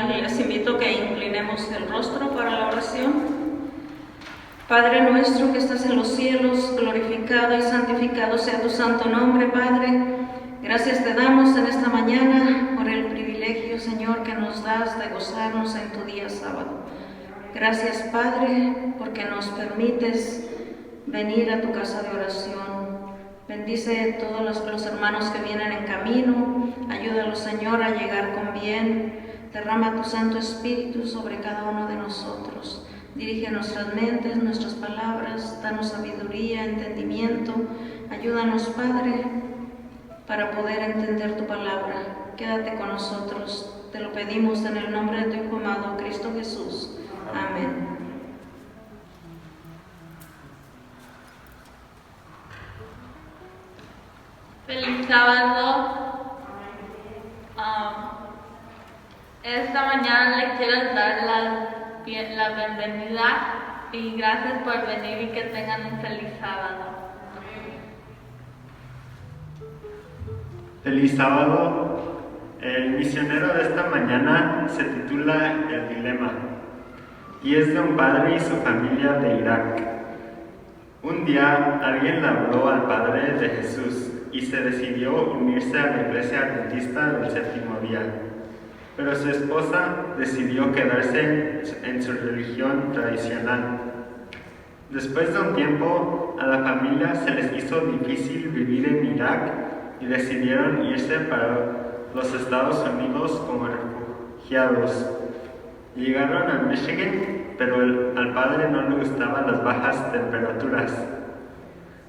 Les invito a que inclinemos el rostro para la oración. Padre nuestro que estás en los cielos, glorificado y santificado sea tu santo nombre, Padre. Gracias te damos en esta mañana por el privilegio, Señor, que nos das de gozarnos en tu día sábado. Gracias, Padre, porque nos permites venir a tu casa de oración. Bendice a todos los hermanos que vienen en camino. Ayúdalos, Señor, a llegar con bien. Derrama tu Santo Espíritu sobre cada uno de nosotros. Dirige nuestras mentes, nuestras palabras. Danos sabiduría, entendimiento. Ayúdanos, Padre, para poder entender tu palabra. Quédate con nosotros. Te lo pedimos en el nombre de tu Hijo amado, Cristo Jesús. Amén. Feliz sábado. Esta mañana le quiero dar la bienvenida y gracias por venir y que tengan un feliz sábado. Feliz sábado. El misionero de esta mañana se titula El Dilema y es de un padre y su familia de Irak. Un día alguien le habló al padre de Jesús y se decidió unirse a la iglesia adventista del séptimo día, pero su esposa decidió quedarse en su religión tradicional. Después de un tiempo, a la familia se les hizo difícil vivir en Irak y decidieron irse para los Estados Unidos como refugiados. Llegaron a Michigan, pero al padre no le gustaban las bajas temperaturas.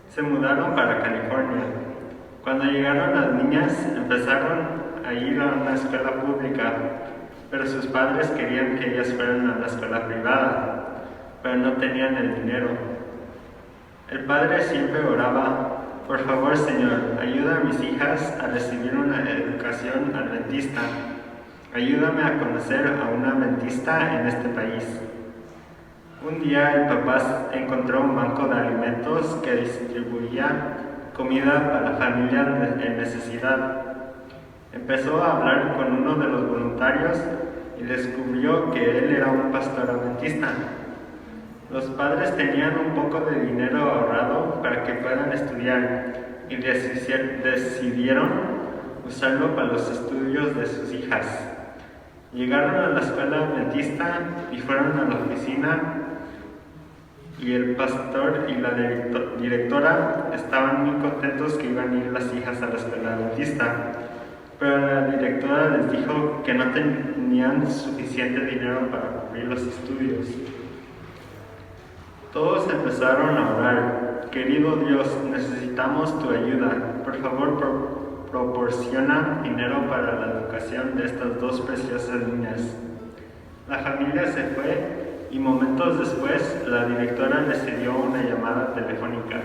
Se mudaron para California. Cuando llegaron las niñas, empezaron a ir a una escuela pública, pero sus padres querían que ellas fueran a la escuela privada, pero no tenían el dinero. El padre siempre oraba: por favor, Señor, ayuda a mis hijas a recibir una educación adventista. Ayúdame a conocer a un adventista en este país. Un día el papá encontró un banco de alimentos que distribuía comida para familias en necesidad. Empezó a hablar con uno de los voluntarios y descubrió que él era un pastor adventista. Los padres tenían un poco de dinero ahorrado para que puedan estudiar y decidieron usarlo para los estudios de sus hijas. Llegaron a la escuela adventista y fueron a la oficina, y el pastor y la directora estaban muy contentos que iban a ir las hijas a la escuela adventista, pero la directora les dijo que no tenían suficiente dinero para cubrir los estudios. Todos empezaron a orar: querido Dios, necesitamos tu ayuda. Por favor, proporciona dinero para la educación de estas dos preciosas niñas. La familia se fue y momentos después la directora les dio una llamada telefónica.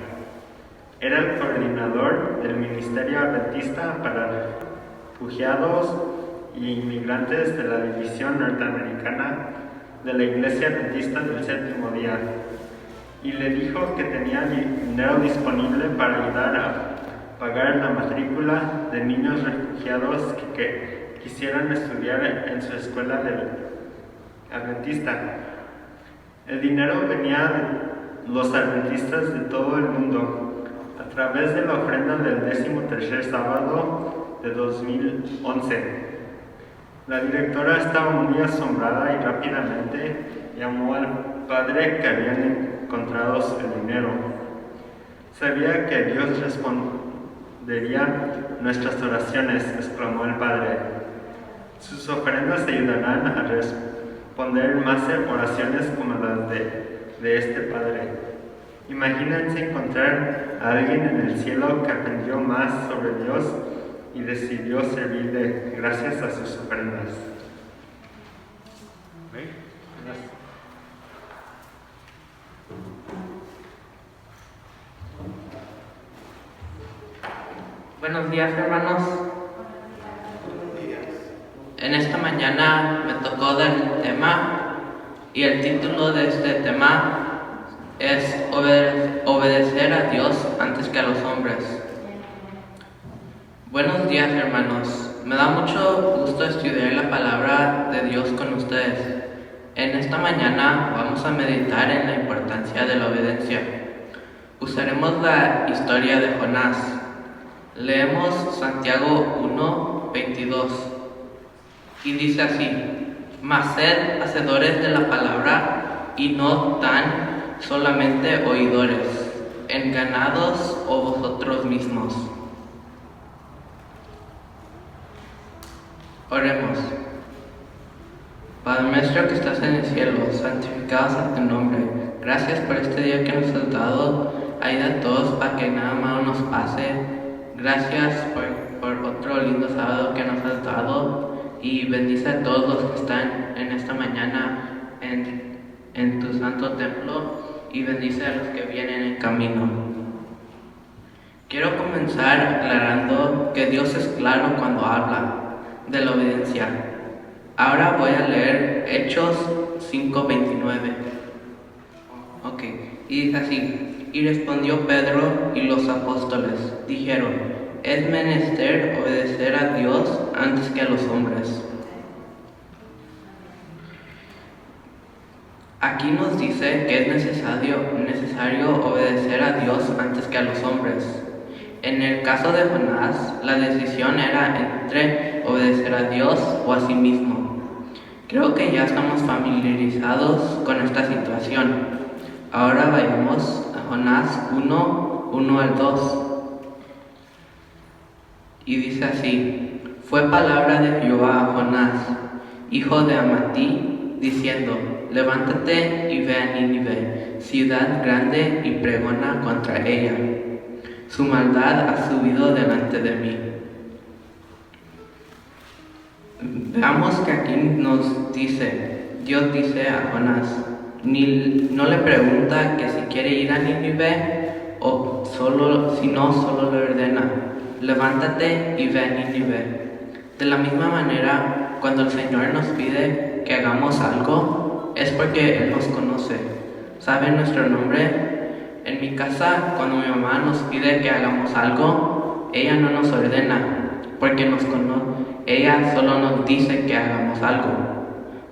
Era el coordinador del Ministerio Adventista para Refugiados y Inmigrantes de la División Norteamericana de la Iglesia Adventista del Séptimo Día, y le dijo que tenía dinero disponible para ayudar a pagar la matrícula de niños refugiados que quisieran estudiar en su escuela adventista. El dinero venía de los adventistas de todo el mundo a través de la ofrenda del 13º sábado de 2011. La directora estaba muy asombrada y rápidamente llamó al padre que habían encontrado el dinero. Sabía que Dios respondería nuestras oraciones, exclamó el padre. Sus ofrendas ayudarán a responder más oraciones como las de este padre. Imagínense encontrar a alguien en el cielo que aprendió más sobre Dios y decidió servirle gracias a sus ofrendas. Gracias. Buenos días, hermanos. En esta mañana me tocó dar el tema, y el título de este tema es obedecer a Dios antes que a los hombres. Buenos días, hermanos. Me da mucho gusto estudiar la palabra de Dios con ustedes. En esta mañana vamos a meditar en la importancia de la obediencia. Usaremos la historia de Jonás. Leemos Santiago 1:22 y dice así: mas sed hacedores de la palabra y no tan solamente oidores, engañados vosotros mismos. Oremos. Padre nuestro que estás en el cielo, santificado sea tu nombre. Gracias por este día que nos has dado. Ayuda a todos para que nada malo nos pase. Gracias por otro lindo sábado que nos has dado, y bendice a todos los que están en esta mañana en tu santo templo, y bendice a los que vienen en camino. Quiero comenzar aclarando que Dios es claro cuando habla de la obediencia. Ahora voy a leer Hechos 5:29. Ok, y dice así: y respondió Pedro y los apóstoles, dijeron: es menester obedecer a Dios antes que a los hombres. Aquí nos dice que es necesario obedecer a Dios antes que a los hombres. En el caso de Jonás, la decisión era entre obedecer a Dios o a sí mismo. Creo que ya estamos familiarizados con esta situación. Ahora vayamos a Jonás 1:1-2. Y dice así: fue palabra de Jehová a Jonás, hijo de Amittai, diciendo: levántate y ve a Nínive, ciudad grande, y pregona contra ella. Su maldad ha subido delante de mí. Veamos que aquí Dios dice a Jonás, no le pregunta que si quiere ir a Nínive sino solo le ordena, levántate y ve a Nínive. De la misma manera, cuando el Señor nos pide que hagamos algo, es porque Él nos conoce, sabe nuestro nombre. En mi casa, cuando mi mamá nos pide que hagamos algo, ella no nos ordena, porque nos conoce. Ella solo nos dice que hagamos algo,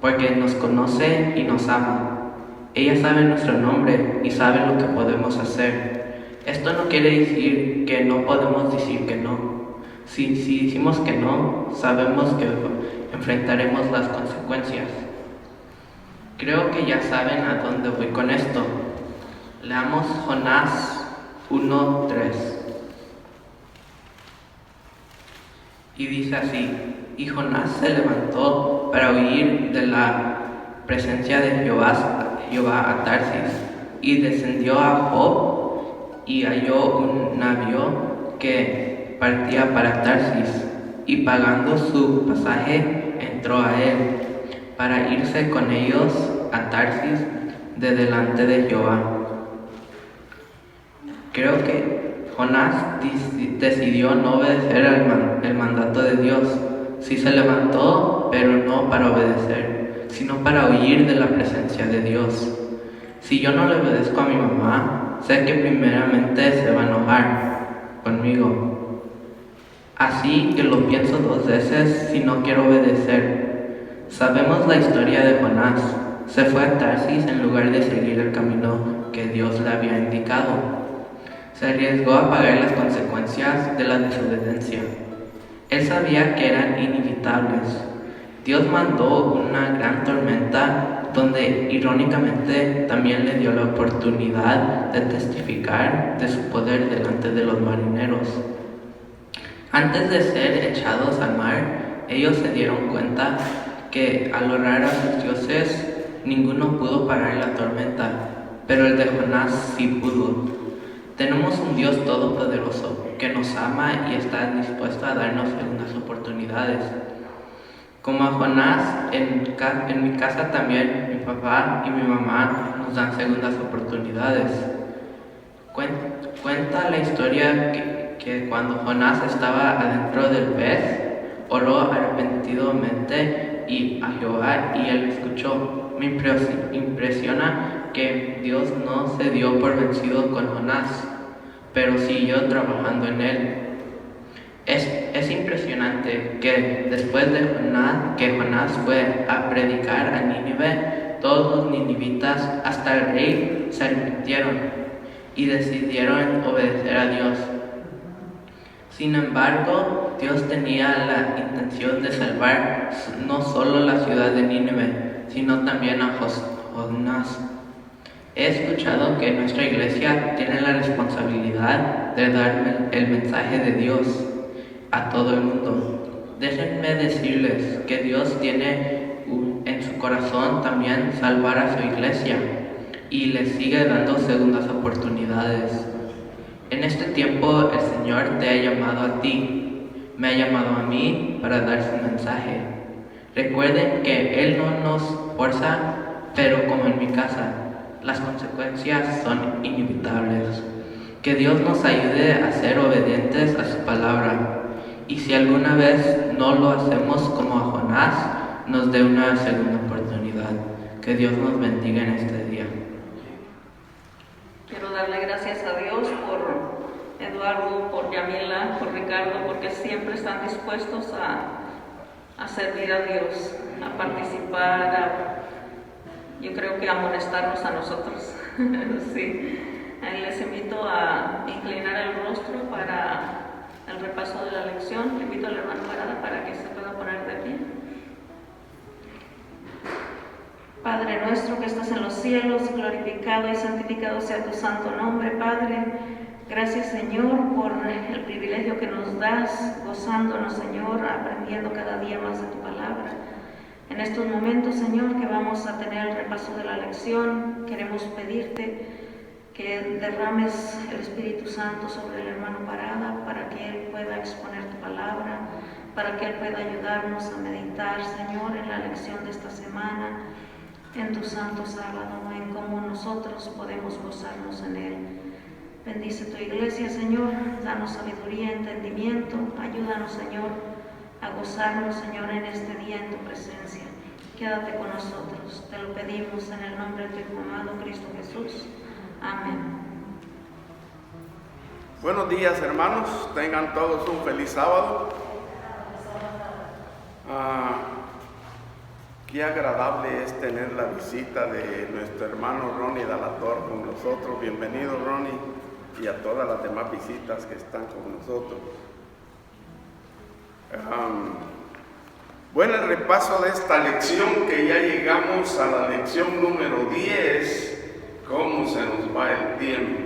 porque nos conoce y nos ama. Ella sabe nuestro nombre y sabe lo que podemos hacer. Esto no quiere decir que no podemos decir que no. Si decimos que no, sabemos que enfrentaremos las consecuencias. Creo que ya saben a dónde voy con esto. Leamos Jonás 1:3. Y dice así: y Jonás se levantó para huir de la presencia de Jehová a Tarsis, y descendió a Job, y halló un navío que partía para Tarsis, y pagando su pasaje entró a él, para irse con ellos a Tarsis de delante de Jehová. Creo que Jonás decidió no obedecer el mandato de Dios. Sí se levantó, pero no para obedecer, sino para huir de la presencia de Dios. Si yo no le obedezco a mi mamá, sé que primeramente se va a enojar conmigo. Así que lo pienso 2 veces si no quiero obedecer. Sabemos la historia de Jonás. Se fue a Tarsis en lugar de seguir el camino que Dios le había indicado. Se arriesgó a pagar las consecuencias de la desobediencia. Él sabía que eran inevitables. Dios mandó una gran tormenta donde irónicamente también le dio la oportunidad de testificar de su poder delante de los marineros. Antes de ser echados al mar, ellos se dieron cuenta que al orar a sus dioses, ninguno pudo parar la tormenta, pero el de Jonás sí pudo. Tenemos un Dios todopoderoso que nos ama y está dispuesto a darnos segundas oportunidades. Como a Jonás, en mi casa también mi papá y mi mamá nos dan segundas oportunidades. Cuenta la historia que cuando Jonás estaba adentro del pez, oró arrepentidamente a Jehová y él escuchó. Me impresiona que Dios no se dio por vencido con Jonás, pero siguió trabajando en él. Es impresionante que después de Jonás fue a predicar a Nínive, todos los ninivitas, hasta el rey, se arrepintieron y decidieron obedecer a Dios. Sin embargo, Dios tenía la intención de salvar no solo la ciudad de Nínive, sino también a Jonás. He escuchado que nuestra iglesia tiene la responsabilidad de dar el mensaje de Dios a todo el mundo. Déjenme decirles que Dios tiene en su corazón también salvar a su iglesia y le sigue dando segundas oportunidades. En este tiempo el Señor te ha llamado a ti, me ha llamado a mí para dar su mensaje. Recuerden que Él no nos fuerza, pero como en mi casa, las consecuencias son inevitables. Que Dios nos ayude a ser obedientes a su palabra. Y si alguna vez no lo hacemos como a Jonás, nos dé una segunda oportunidad. Que Dios nos bendiga en este día. Quiero darle gracias a Dios por Eduardo, por Yamila, por Ricardo, porque siempre están dispuestos a servir a Dios, a participar, yo creo que a amonestarnos a nosotros. Sí. Les invito a inclinar el rostro para el repaso de la lección. Le invito a la hermana Parada para que se pueda poner de pie. Padre nuestro que estás en los cielos, glorificado y santificado sea tu santo nombre, Padre. Gracias, Señor, por el privilegio que nos das, gozándonos, Señor, aprendiendo cada día más de tu palabra. En estos momentos, Señor, que vamos a tener el repaso de la lección, queremos pedirte que derrames el Espíritu Santo sobre el hermano Parada para que él pueda exponer tu palabra, para que él pueda ayudarnos a meditar, Señor, en la lección de esta semana, en tu santo sábado, en cómo nosotros podemos gozarnos en él. Bendice tu iglesia, Señor, danos sabiduría, entendimiento, ayúdanos, Señor, a gozarnos, Señor, en este día en tu presencia. Quédate con nosotros, te lo pedimos en el nombre de tu amado Cristo Jesús. Amén. Buenos días, hermanos, tengan todos un feliz sábado. Qué agradable es tener la visita de nuestro hermano Ronnie Dalator con nosotros. Bienvenido, Ronnie, y a todas las demás visitas que están con nosotros. Bueno, el repaso de esta lección, que ya llegamos a la lección número 10, cómo se nos va el tiempo.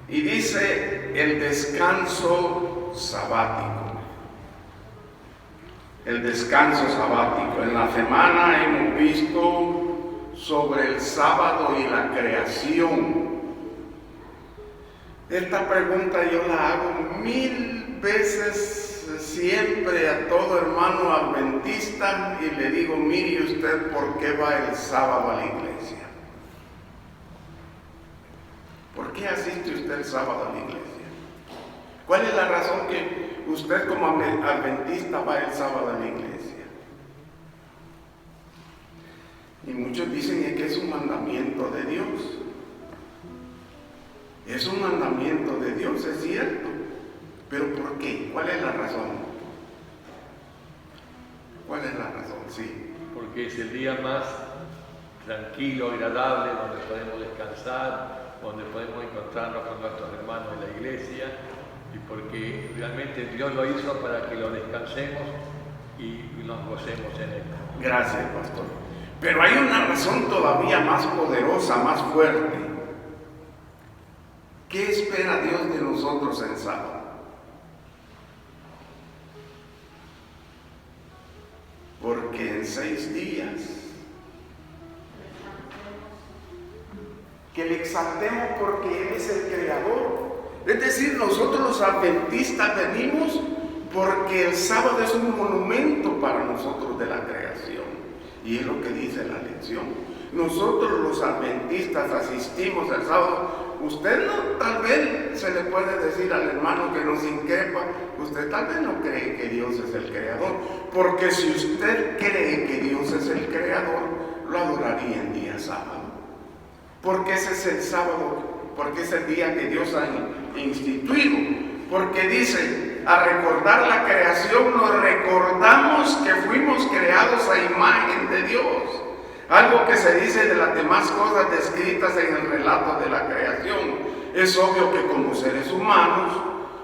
Y dice el descanso sabático. El descanso sabático. En la semana hemos visto sobre el sábado y la creación. Esta pregunta yo la hago 1000 veces siempre a todo hermano adventista y le digo: mire usted, ¿por qué va el sábado a la iglesia? ¿Por qué asiste usted el sábado a la iglesia? ¿Cuál es la razón que usted como adventista va el sábado a la iglesia? Y muchos dicen que es un mandamiento de Dios. Es un mandamiento de Dios, es cierto. ¿Pero por qué? ¿Cuál es la razón? ¿Cuál es la razón? Sí. Porque es el día más tranquilo, agradable, donde podemos descansar, donde podemos encontrarnos con nuestros hermanos en la iglesia, y porque realmente Dios lo hizo para que lo descansemos y nos gocemos en él. Gracias, pastor. Pero hay una razón todavía más poderosa, más fuerte. ¿Qué espera Dios de nosotros en sábado? Porque en 6 días que le exaltemos, porque Él es el creador. Es decir, nosotros los adventistas venimos porque el sábado es un monumento para nosotros de la creación. Y es lo que dice la lección. Nosotros los adventistas asistimos el sábado. Usted no, tal vez se le puede decir al hermano que nos increpa, usted tal vez no cree que Dios es el creador, porque si usted cree que Dios es el creador, lo adoraría en día sábado, porque ese es el sábado, porque es el día que Dios ha instituido, porque dice, a recordar la creación nos recordamos que fuimos creados a imagen de Dios. Algo que se dice de las demás cosas descritas en el relato de la creación. Es obvio que como seres humanos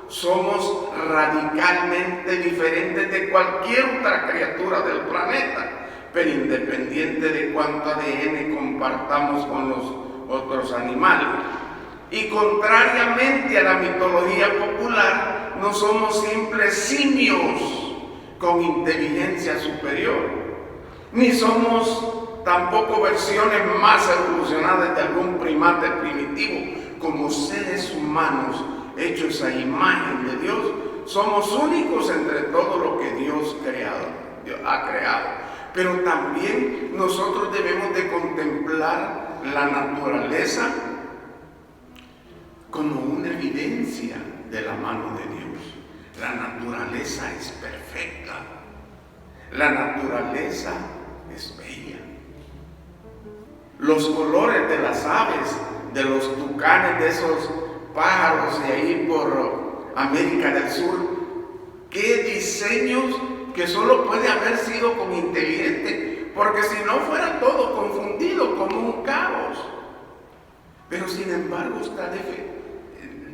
somos radicalmente diferentes de cualquier otra criatura del planeta, pero independiente de cuánto ADN compartamos con los otros animales. Y contrariamente a la mitología popular, no somos simples simios con inteligencia superior, ni somos tampoco versiones más evolucionadas de algún primate primitivo. Como seres humanos hechos a imagen de Dios, somos únicos entre todo lo que Dios ha creado. Pero también nosotros debemos de contemplar la naturaleza como una evidencia de la mano de Dios. La naturaleza es perfecta. La naturaleza es bella. Los colores de las aves, de los tucanes, de esos pájaros de ahí por América del Sur, qué diseños que solo puede haber sido con inteligente, porque si no fuera todo confundido como un caos. Pero sin embargo está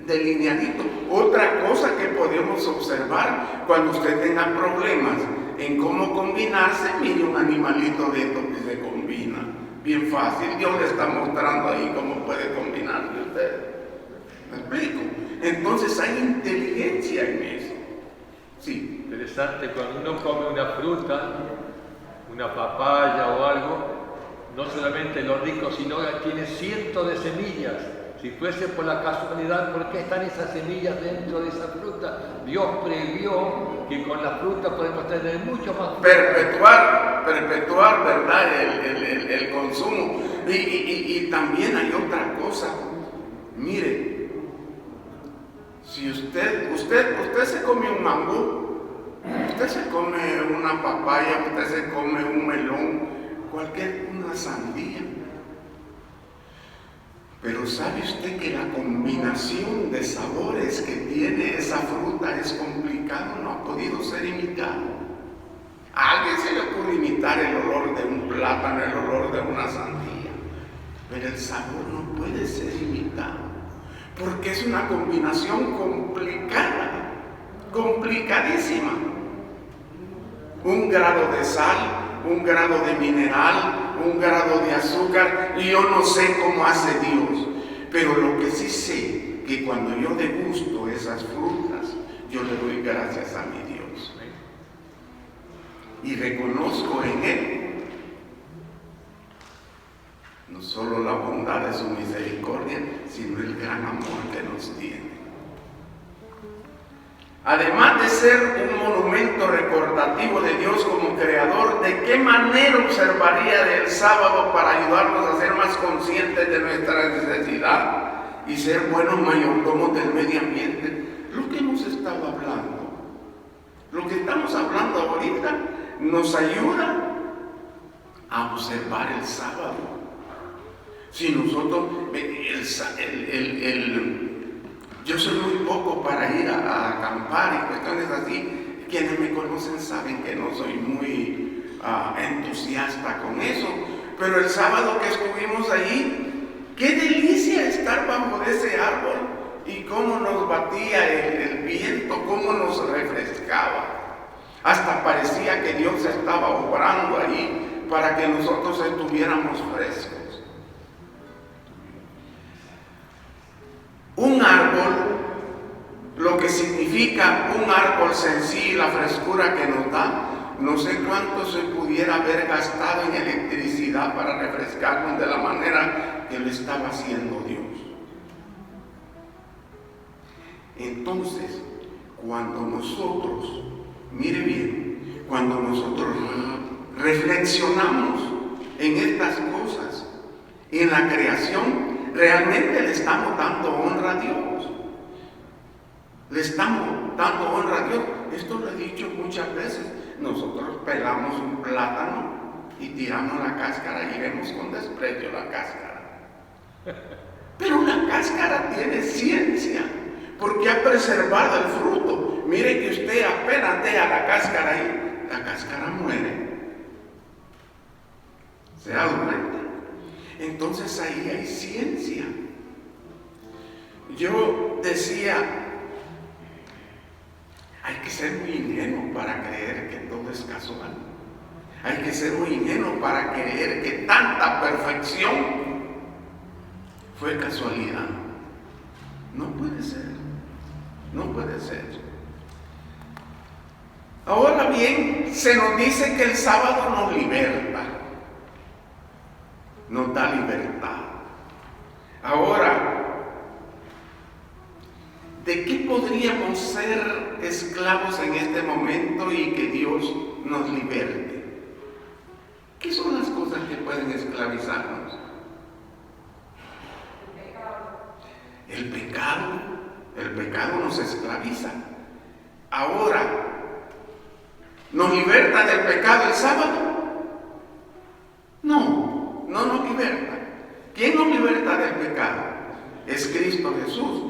delineadito. Otra cosa que podemos observar cuando usted tenga problemas en cómo combinarse, mire un animalito de esto que se combina. Bien fácil, Dios le está mostrando ahí cómo puede combinarse usted. ¿Me explico? Entonces hay inteligencia en eso. Sí. Interesante, cuando uno come una fruta, una papaya o algo, no solamente los ricos, sino tiene cientos de semillas. Si fuese por la casualidad, ¿por qué están esas semillas dentro de esa fruta? Dios previó que con la fruta podemos tener mucho más fruta. Perpetuar, ¿verdad? El consumo. Y también hay otra cosa. Mire, si usted se come un mango, usted se come una papaya, usted se come un melón, una sandía. Pero ¿sabe usted que la combinación de sabores que tiene esa fruta es complicado? No ha podido ser imitado. A alguien se le ocurre imitar el olor de un plátano, el olor de una sandía, pero el sabor no puede ser imitado, porque es una combinación complicada, complicadísima. Un grado de sal, un grado de mineral, un grado de azúcar, y yo no sé cómo hace Dios, pero lo que sí sé, que cuando yo degusto esas frutas, yo le doy gracias a mi Dios y reconozco en Él no solo la bondad de su misericordia, sino el gran amor que nos tiene. Además de ser un monumento recordativo de Dios como creador, ¿de qué manera observaría el sábado para ayudarnos a ser más conscientes de nuestra necesidad y ser buenos mayordomos del medio ambiente? Lo que hemos estado hablando, lo que estamos hablando ahorita, nos ayuda a observar el sábado. Si nosotros, yo soy muy poco para ir a acampar y cuestiones así. Quienes me conocen saben que no soy muy entusiasta con eso. Pero el sábado que estuvimos allí, qué delicia estar bajo ese árbol y cómo nos batía el viento, cómo nos refrescaba. Hasta parecía que Dios estaba obrando ahí para que nosotros estuviéramos frescos. Un árbol, lo que significa un árbol sencillo, la frescura que nos da, no sé cuánto se pudiera haber gastado en electricidad para refrescarnos de la manera que lo estaba haciendo Dios. Entonces, cuando nosotros, mire bien, cuando nosotros reflexionamos en estas cosas, en la creación, realmente le estamos dando honra a Dios. Le estamos dando honra a Dios. Esto lo he dicho muchas veces. Nosotros pelamos un plátano y tiramos la cáscara y vemos con desprecio la cáscara. Pero la cáscara tiene ciencia, porque ha preservado el fruto. Mire que usted apenas deja la cáscara ahí, la cáscara muere. ¿Se da cuenta? Entonces ahí hay ciencia. Yo decía, hay que ser muy ingenuo para creer que todo es casual. Hay que ser muy ingenuo para creer que tanta perfección fue casualidad. No puede ser. No puede ser. Ahora bien, se nos dice que el sábado nos liberta. Nos da libertad. Ahora, ¿de qué podríamos ser esclavos en este momento y que Dios nos liberte? ¿Qué son las cosas que pueden esclavizarnos? El pecado nos esclaviza. Ahora, ¿nos liberta del pecado el sábado? No nos liberta. ¿Quién nos liberta del pecado? Es Cristo Jesús.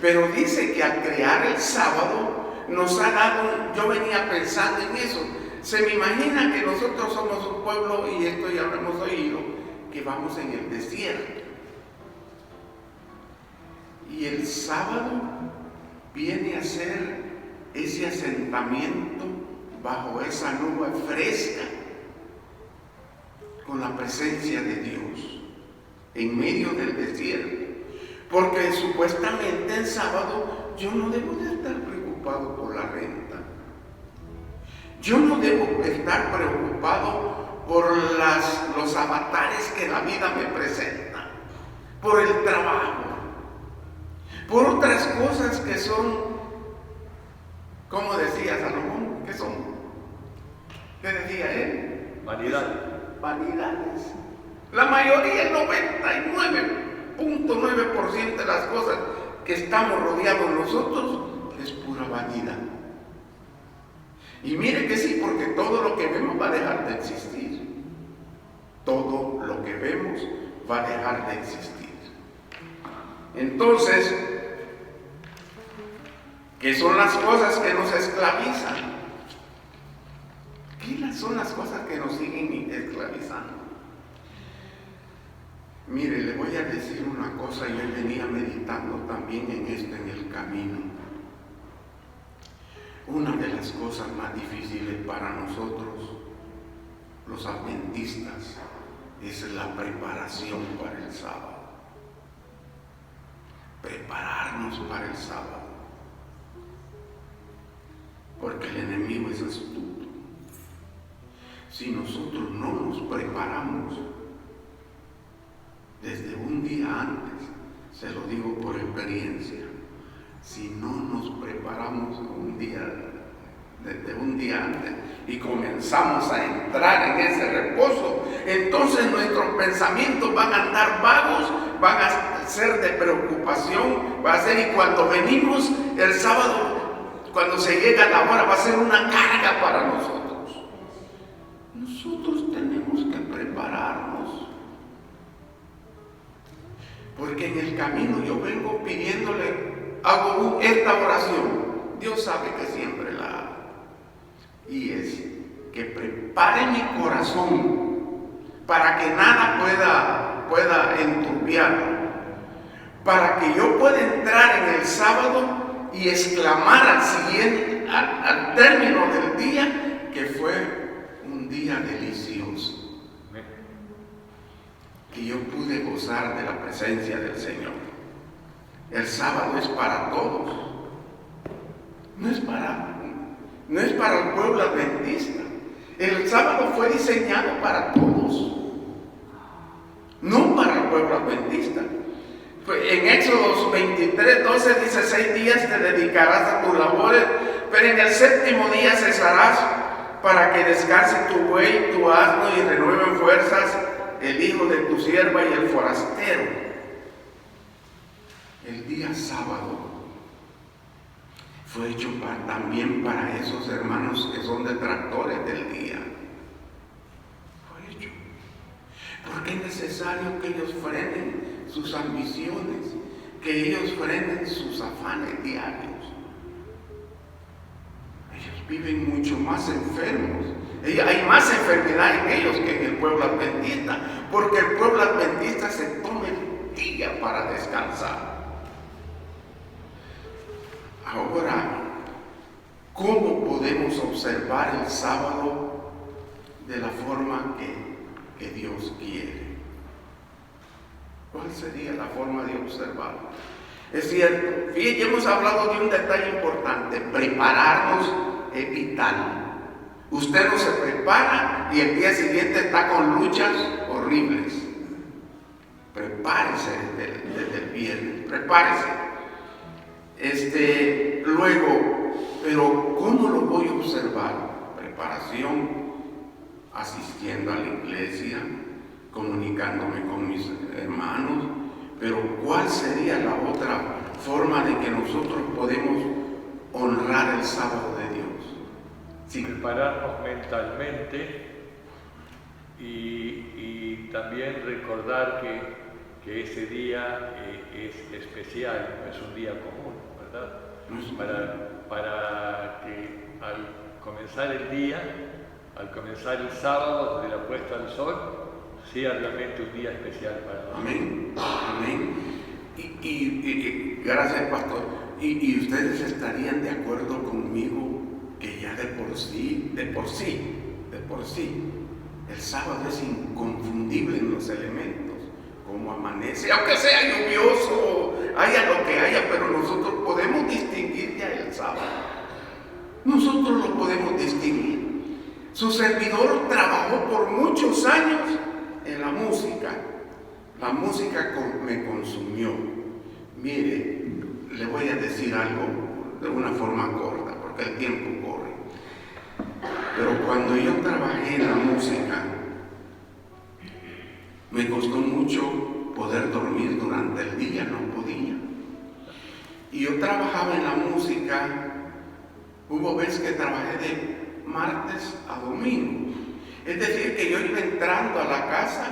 Pero dice que al crear el sábado nos ha dado, yo venía pensando en eso, se me imagina que nosotros somos un pueblo, y esto ya lo hemos oído, que vamos en el desierto. Y el sábado viene a ser ese asentamiento bajo esa nube fresca, con la presencia de Dios en medio del desierto, porque supuestamente el sábado yo no debo de estar preocupado por la renta, Yo no debo estar preocupado por los avatares que la vida me presenta, por el trabajo, por otras cosas que son, como decía Salomón, ¿qué son? ¿Qué decía él? Vanidades. La mayoría, el 99.9% de las cosas que estamos rodeados nosotros es pura vanidad. Y mire que sí, porque todo lo que vemos va a dejar de existir. Todo lo que vemos va a dejar de existir. Entonces, ¿qué son las cosas que nos esclavizan? ¿Qué son las cosas que nos siguen esclavizando? Mire, le voy a decir una cosa, yo venía meditando también en esto en el camino. Una de las cosas más difíciles para nosotros, los adventistas, es la preparación para el sábado. Prepararnos para el sábado. Porque el enemigo es astuto. Si nosotros no nos preparamos desde un día antes, se lo digo por experiencia, si no nos preparamos desde un día antes y comenzamos a entrar en ese reposo, entonces nuestros pensamientos van a andar vagos, van a ser de preocupación, va a ser, y cuando venimos el sábado, cuando se llega la hora, va a ser una carga para nosotros. Nosotros tenemos que prepararnos, porque en el camino yo vengo pidiéndole, hago esta oración, Dios sabe que siempre la hago, y es que prepare mi corazón para que nada pueda enturbiarlo, para que yo pueda entrar en el sábado y exclamar al término del día que fue un día delicioso, que yo pude gozar de la presencia del Señor. El sábado es para todos, no es para el pueblo adventista. El sábado fue diseñado para todos, no para el pueblo adventista. En Éxodo 23:12 dice: 6 días te dedicarás a tus labores, pero en el séptimo día cesarás para que descanse tu buey, tu asno, y renueven fuerzas el hijo de tu sierva y el forastero. El día sábado fue hecho también para esos hermanos que son detractores del día. Fue hecho porque es necesario que ellos frenen sus ambiciones, que ellos frenen sus afanes diarios. Ellos viven mucho más enfermos. Hay más enfermedad en ellos que en el pueblo adventista, porque el pueblo adventista se toma el día para descansar. Ahora, ¿cómo podemos observar el sábado de la forma que Dios quiere? ¿Cuál sería la forma de observarlo? Es cierto, fíjense, hemos hablado de un detalle importante: prepararnos es vital. Usted no se prepara y el día siguiente está con luchas horribles. Prepárese desde el viernes, prepárese. Luego, pero ¿cómo lo voy a observar? Preparación, asistiendo a la iglesia, comunicándome con mis hermanos, pero ¿cuál sería la otra forma de que nosotros podemos honrar el sábado de Dios? Sí. Prepararnos mentalmente y también recordar que ese día es especial, no es un día común, ¿verdad? Para que al comenzar el día, al comenzar el sábado desde la puesta del sol, sea realmente un día especial para nosotros. Amén, amén. Y gracias, pastor. Y ustedes estarían de acuerdo conmigo que ya de por sí, el sábado es inconfundible en los elementos. Como amanece, aunque sea lluvioso, haya lo que haya, pero nosotros podemos distinguir ya el sábado. Nosotros lo podemos distinguir. Su servidor trabajó por muchos años en la música. La música me consumió. Mire, le voy a decir algo de una forma corta, porque el tiempo corre. Pero cuando yo trabajé en la música, me costó mucho poder dormir durante el día, no podía. Y yo trabajaba en la música, hubo veces que trabajé de martes a domingo. Es decir, que yo iba entrando a la casa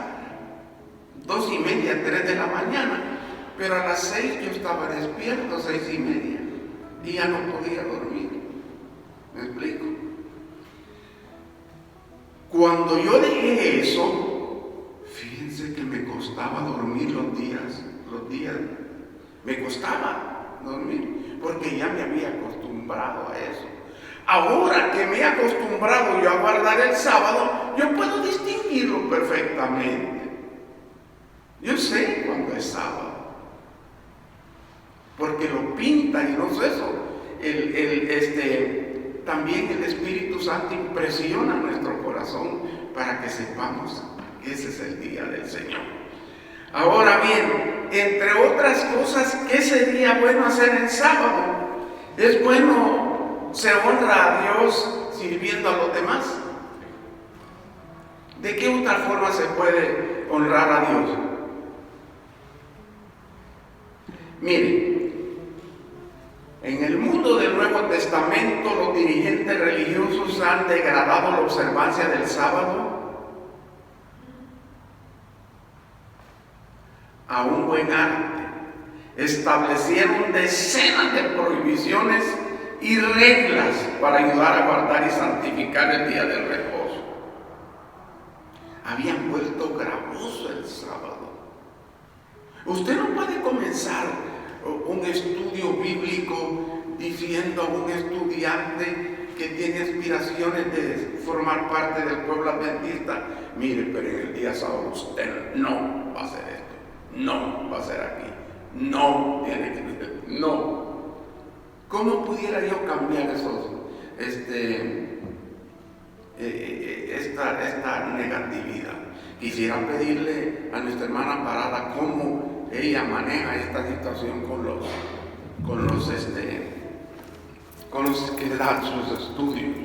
2:30, 3 de la mañana, pero a las 6 yo estaba despierto, 6:30, y ya no podía dormir. ¿Me explico? Cuando yo dejé eso, fíjense que me costaba dormir los días, me costaba dormir, porque ya me había acostumbrado a eso. Ahora que me he acostumbrado yo a guardar el sábado, yo puedo distinguirlo perfectamente. Yo sé cuando es sábado, porque lo pinta y no es eso. También el Espíritu Santo impresiona nuestro corazón para que sepamos que ese es el día del Señor. Ahora bien, entre otras cosas, ¿qué sería bueno hacer en sábado? Es bueno, se honra a Dios sirviendo a los demás. ¿De qué otra forma se puede honrar a Dios? Mire, en el mundo del Nuevo Testamento los dirigentes religiosos han degradado la observancia del sábado a un buen arte. Establecieron decenas de prohibiciones y reglas para ayudar a guardar y santificar el día del reposo. Habían vuelto gravoso el sábado. Usted no puede comenzar un estudio bíblico diciendo a un estudiante que tiene aspiraciones de formar parte del pueblo adventista: mire, pero en el día sábado usted no va a hacer esto, no va a hacer aquí, no tiene que, no. ¿Cómo pudiera yo cambiar esta negatividad? Quisiera pedirle a nuestra hermana Parada cómo ella maneja esta situación con los que dan sus estudios.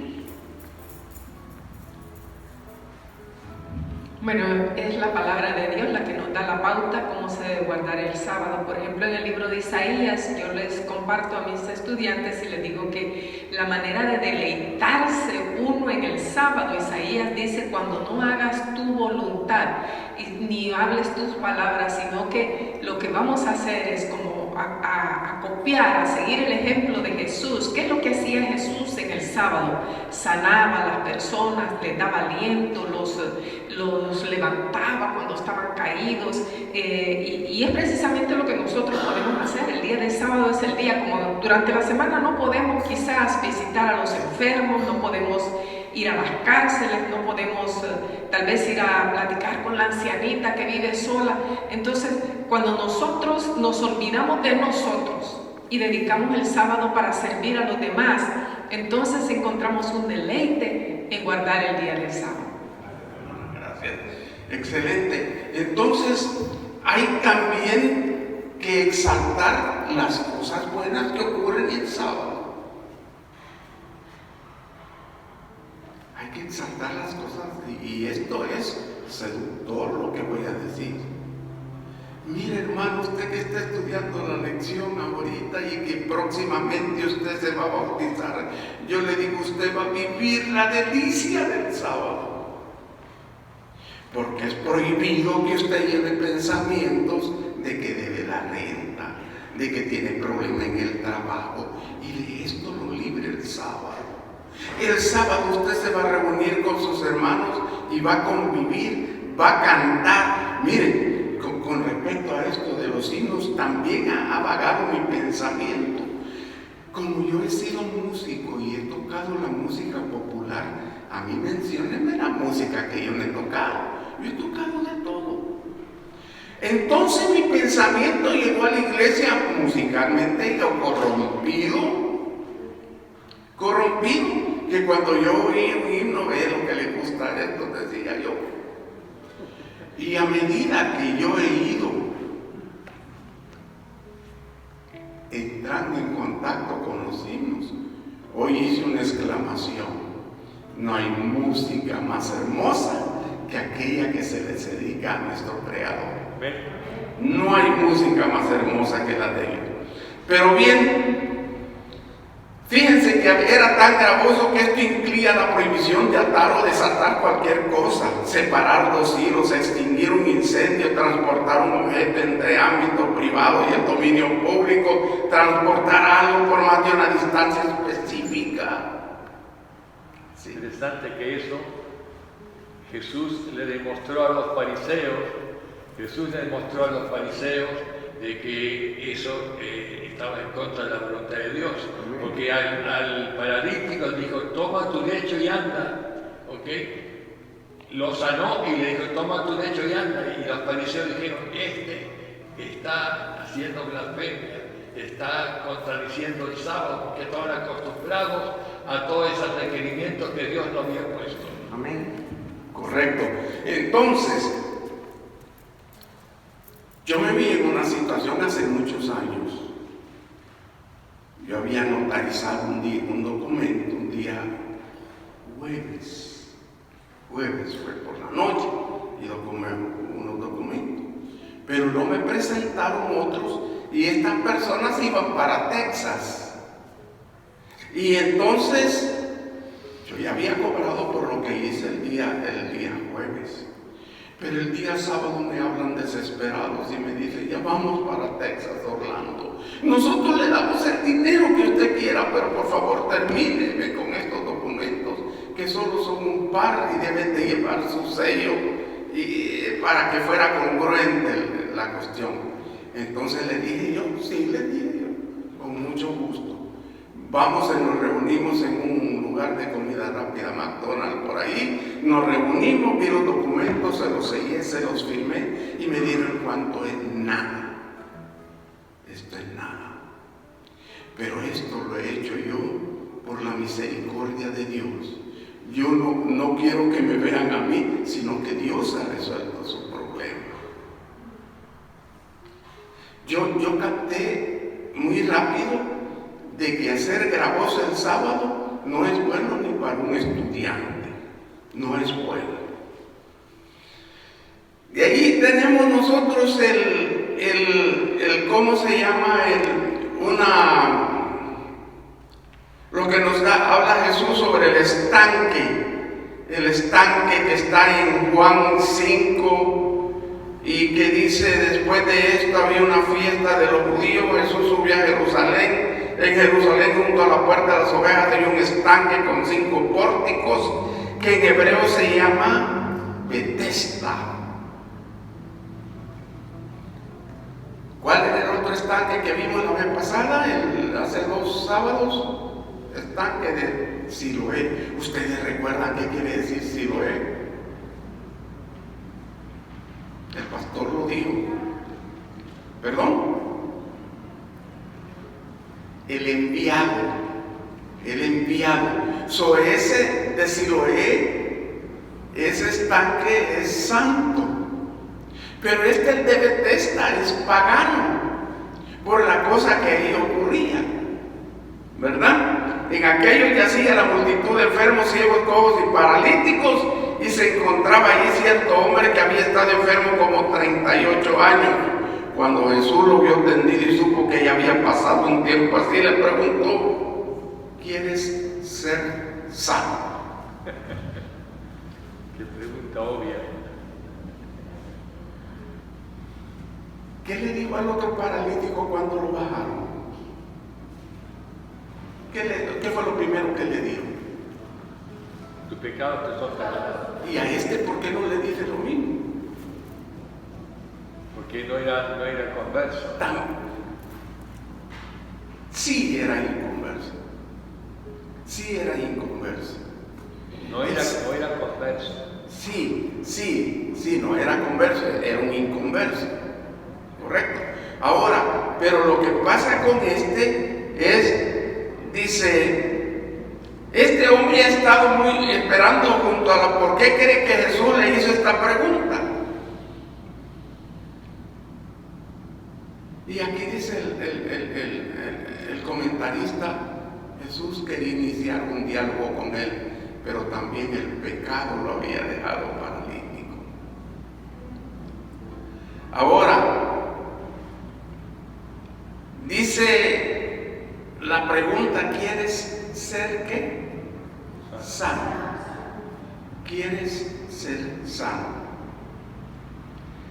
Bueno, es la palabra de Dios la que nos da la pauta cómo se debe guardar el sábado. Por ejemplo, en el libro de Isaías, yo les comparto a mis estudiantes y les digo que la manera de deleitarse uno en el sábado, Isaías dice: cuando no hagas tu voluntad ni hables tus palabras, sino que lo que vamos a hacer es como a copiar, a seguir el ejemplo de Jesús. ¿Qué es lo que hacía Jesús en el sábado? Sanaba a las personas, les daba aliento, los levantaba cuando estaban caídos, y es precisamente lo que nosotros podemos hacer. El día del sábado es el día, como durante la semana no podemos quizás visitar a los enfermos, no podemos ir a las cárceles, no podemos tal vez ir a platicar con la ancianita que vive sola. Entonces, cuando nosotros nos olvidamos de nosotros y dedicamos el sábado para servir a los demás, entonces encontramos un deleite en guardar el día del sábado. Gracias. Excelente. Entonces, hay también que exaltar las cosas buenas que ocurren el sábado. Hay que exaltar las cosas, y esto es seductor lo que voy a decir. Mire, hermano, usted que está estudiando la lección ahorita y que próximamente usted se va a bautizar, yo le digo, usted va a vivir la delicia del sábado. Porque es prohibido que usted lleve pensamientos de que debe la renta, de que tiene problema en el trabajo, y de esto lo libre el sábado. El sábado usted se va a reunir con sus hermanos y va a convivir, va a cantar. Mire, con respecto a esto de los himnos, también ha vagado mi pensamiento. Como yo he sido músico y he tocado la música popular, a mí menciónenme la música que yo no he tocado. Yo he tocado de todo. Entonces mi pensamiento llegó a la iglesia musicalmente, yo corrompido, que que cuando yo oí un himno, es lo que le gusta esto, decía yo. Y a medida que yo he ido entrando en contacto con los himnos, hoy hice una exclamación: no hay música más hermosa que aquella que se les dedica a nuestro Creador. No hay música más hermosa que la de ellos. Pero bien, fíjense que era tan gravoso que esto incluía la prohibición de atar o desatar cualquier cosa, separar dos hilos, extinguir un incendio, transportar un objeto entre ámbito privado y el dominio público, transportar algo por más de una distancia específica. Sí. Interesante que eso Jesús le demostró a los fariseos, de que eso estaba en contra de la voluntad de Dios, porque al paralítico le dijo: toma tu lecho y anda, ¿ok? Lo sanó y le dijo: toma tu lecho y anda, y los fariseos dijeron: este está haciendo blasfemia, está contradiciendo el sábado, porque estaban acostumbrados a todos esos requerimientos que Dios nos había puesto. Amén. Correcto. Entonces, yo me vi en una situación hace muchos años. Yo había notarizado un documento un día jueves fue por la noche, y documenté unos documentos, pero no me presentaron otros, y estas personas iban para Texas. Y entonces yo ya había cobrado por lo que hice el día jueves. Pero el día sábado me hablan desesperados y me dicen: ya vamos para Texas, Orlando. Nosotros le damos el dinero que usted quiera, pero por favor termíneme con estos documentos, que solo son un par y deben de llevar su sello para que fuera congruente la cuestión. Entonces le dije yo: sí, le dije yo, con mucho gusto. Vamos y nos reunimos en un lugar de comida rápida, McDonald's, por ahí. Nos reunimos, vi los documentos, se los sellé, se los firmé y me dieron: cuánto es nada. Esto es nada. Pero esto lo he hecho yo por la misericordia de Dios. Yo no quiero que me vean a mí, sino que Dios ha resuelto su problema. Yo capté muy rápido de que hacer gravoso el sábado no es bueno ni para un estudiante, no es bueno. De ahí tenemos nosotros ¿cómo se llama? Lo que nos habla Jesús sobre el estanque que está en Juan 5, y que dice: después de esto había una fiesta de los judíos, Jesús subió a Jerusalén. En Jerusalén, junto a la puerta de las ovejas, había un estanque con 5 pórticos, que en hebreo se llama Betesda. ¿Cuál era el otro estanque que vimos la vez pasada, hace 2 sábados? Estanque de Siloé. ¿Ustedes recuerdan qué quiere decir Siloé? El pastor lo dijo. ¿Perdón? El enviado. Ese de Siloé, ese estanque es santo. Pero el de Betesda es pagano, por la cosa que ahí ocurría, ¿verdad? En aquello yacía la multitud de enfermos, ciegos, cojos y paralíticos, y se encontraba allí cierto hombre que había estado enfermo como 38 años. Cuando Jesús lo vio tendido y supo que ya había pasado un tiempo así, le preguntó: ¿quieres ser sano? Qué pregunta obvia. ¿Qué le dijo al otro paralítico cuando lo bajaron? ¿Qué fue lo primero que le dijo? Tu pecado te son perdonados. ¿Y a este por qué no le dice lo mismo? Porque no era converso. Sí era inconverso. No era converso. Sí, no era converso, era un inconverso. Correcto. Ahora, pero lo que pasa con este es, dice, este hombre ha estado muy esperando junto a la por qué cree que Jesús le hizo esta pregunta. Y aquí dice el comentarista, Jesús quería iniciar un diálogo con él, pero también el pecado lo había dejado paralítico. Ahora, dice la pregunta, ¿quieres ser qué? Sano. ¿Quieres ser sano?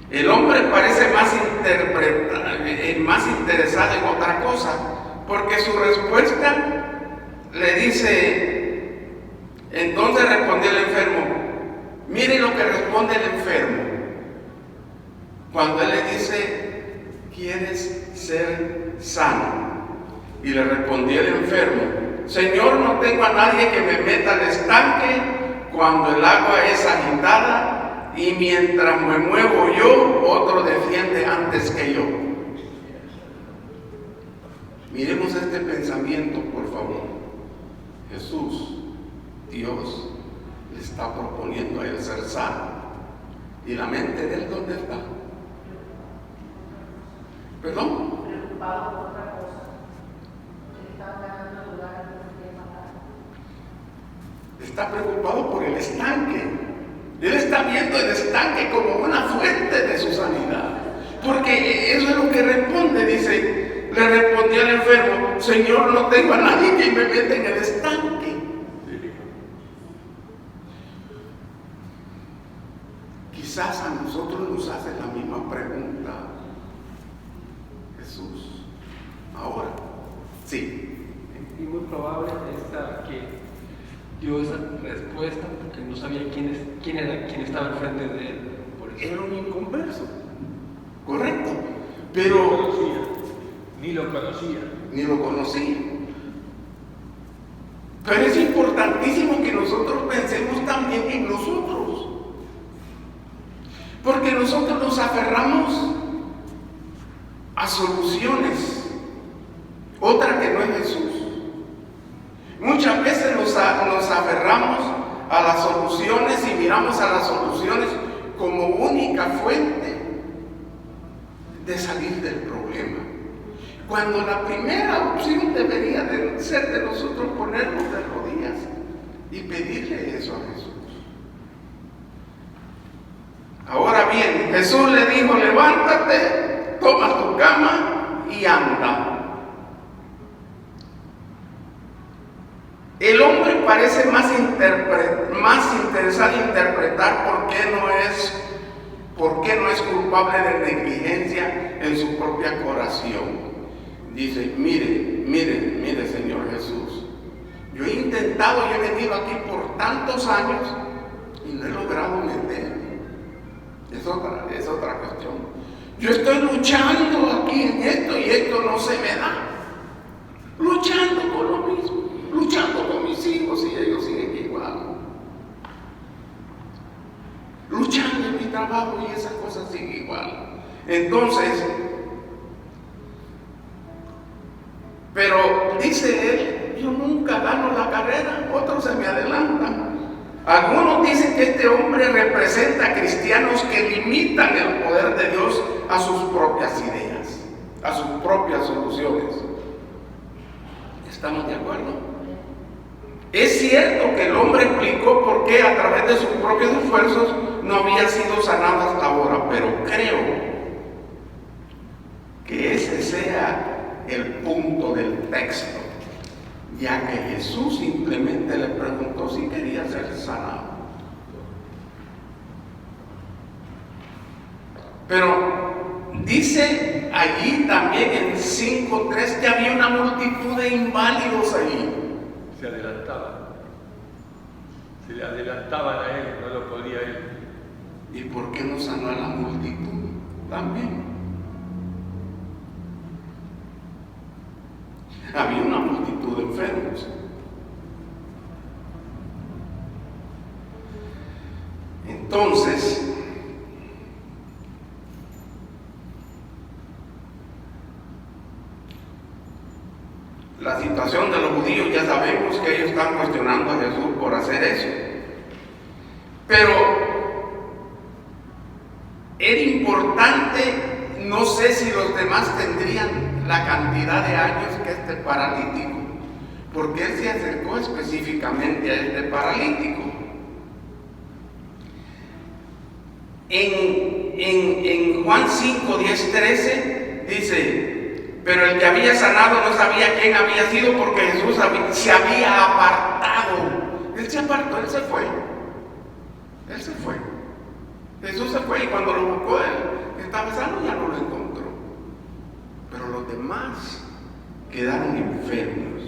El hombre parece más interesado en otra cosa, porque su respuesta le dice, entonces respondió el enfermo. Mire lo que responde el enfermo. Cuando él le dice, ¿quieres ser sano? Y le respondió el enfermo, Señor, no tengo a nadie que me meta al estanque cuando el agua es agitada, y mientras me muevo yo, otro defiende antes que yo. Miremos este pensamiento, por favor. Jesús, Dios, le está proponiendo a él ser sano. ¿Y la mente de él dónde está? ¿Perdón? Preocupado por otra cosa. Él está ganando lugar en el matar. Está preocupado por el estanque. Él está viendo el estanque como una fuente de su sanidad. Porque eso es lo que responde, dice, le respondió el enfermo, Señor, no tengo a nadie que me meta en el estanque. Quizás a nosotros nos hace la misma pregunta Jesús. Ahora, sí. Y muy probable que dio esa respuesta porque no sabía quién estaba enfrente de él. Por eso. Era un inconverso. Correcto. No Pero lo conocía, ni lo conocía. ni lo conocía. Pero es importantísimo que nosotros pensemos también en nosotros. Porque nosotros nos aferramos a soluciones. Otra que no es Jesús. Muchas veces nos aferramos a las soluciones y miramos a las soluciones como única fuente de salir del problema. Cuando la primera opción debería de ser de nosotros ponernos de rodillas y pedirle eso a Jesús. Ahora bien, Jesús le dijo, levántate, toma tu cama y anda. El hombre parece más interesado en interpretar por qué no es culpable de negligencia en su propia oración. Dice, mire, Señor Jesús, yo he intentado, yo he venido aquí por tantos años y no he logrado meterme. Es otra cuestión. Yo estoy luchando aquí en esto y esto no se me da. Luchando por lo mismo. Luchando con mis hijos y ellos siguen igual. Luchando en mi trabajo y esas cosas siguen igual. Entonces, pero dice él, yo nunca gano la carrera, otros se me adelantan. Algunos dicen que este hombre representa a cristianos que limitan el poder de Dios a sus propias ideas, a sus propias soluciones. ¿Estamos de acuerdo? Es cierto que el hombre explicó por qué a través de sus propios esfuerzos no había sido sanado hasta ahora, pero creo que ese sea el punto del texto, ya que Jesús simplemente le preguntó si quería ser sanado. Pero dice allí también en 5:3 que había una multitud de inválidos allí. Se le adelantaban a él, no lo podía él. ¿Y por qué no sanó a la multitud también? Había una multitud de enfermos. Entonces, las situación de los judíos, ya sabemos que ellos están cuestionando a Jesús por hacer eso. Pero era importante, no sé si los demás tendrían la cantidad de años que este paralítico, porque él se acercó específicamente a este paralítico. En Juan 5, 10, 13 dice: pero el que había sanado no sabía quién había sido, porque Jesús se había apartado. Él se apartó, él se fue. Él se fue. Jesús se fue, y cuando lo buscó él estaba sano, ya no lo encontró. Pero los demás quedaron enfermos.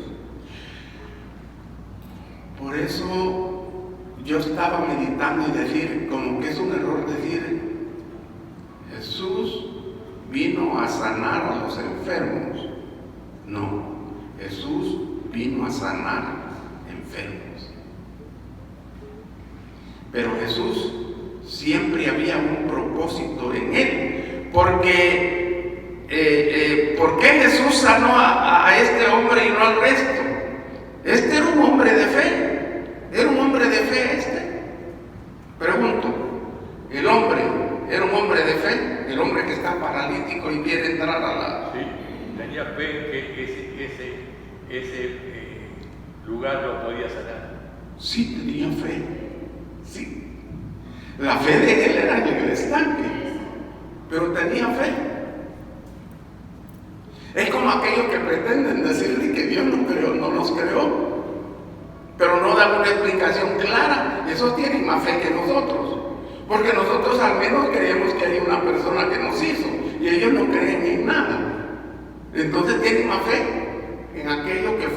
Por eso yo estaba meditando y decir, como que es un error decir, Jesús vino a sanar a los enfermos. No, Jesús vino a sanar enfermos. Pero Jesús siempre había un propósito en él, porque ¿por qué Jesús sanó a este hombre y no al resto? Este era un hombre de fe. ¿Era un hombre de fe este? Pregunto, ¿el hombre era un hombre de fe? El hombre que está paralítico y quiere entrar a la... Sí, tenía fe que ese lugar lo podía sanar. Sí, tenía fe. Sí. La fe de él era en el estanque, pero tenía fe. Es como aquellos que pretenden decirle que Dios no creó, no los creó, pero no dan una explicación clara. Esos tienen más fe que nosotros, porque nosotros al menos creemos que hay una persona que nos hizo, y ellos no creen en nada. Entonces tienen más fe en aquello que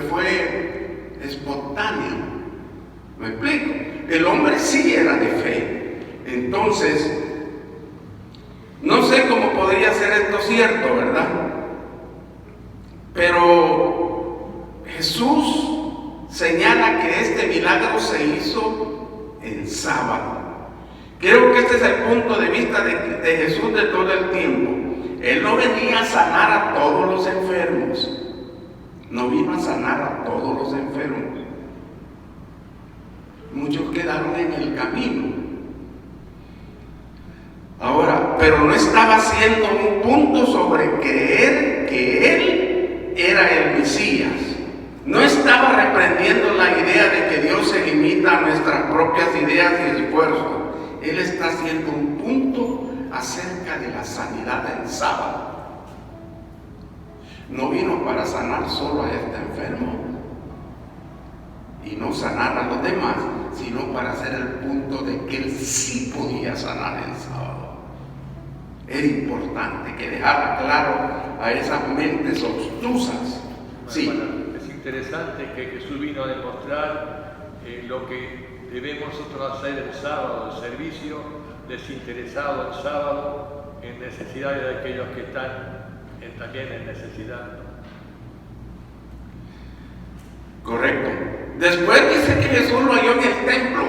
fue espontáneo. ¿Me explico? El hombre sí era de fe. Entonces, no sé cómo podría ser esto cierto, ¿verdad? Pero Jesús señala que este milagro se hizo en sábado. Creo que este es el punto de vista de Jesús de todo el tiempo. Él no venía a sanar a todos los enfermos. No vino a sanar a todos los enfermos. Muchos quedaron en el camino. Ahora, pero no estaba haciendo un punto sobre creer que Él era el Mesías. No estaba reprendiendo la idea de que Dios se limita a nuestras propias ideas y esfuerzos. Él está haciendo un punto acerca de la sanidad del sábado. No vino para sanar solo a este enfermo y no sanar a los demás, sino para hacer el punto de que Él sí podía sanar el sábado. Era importante que dejara claro a esas mentes obtusas. Sí. Bueno, es interesante que Jesús vino a demostrar lo que debemos nosotros hacer el sábado, el servicio desinteresado el sábado en necesidades de aquellos que están también en necesidad. Correcto. Después dice que Jesús lo halló en el templo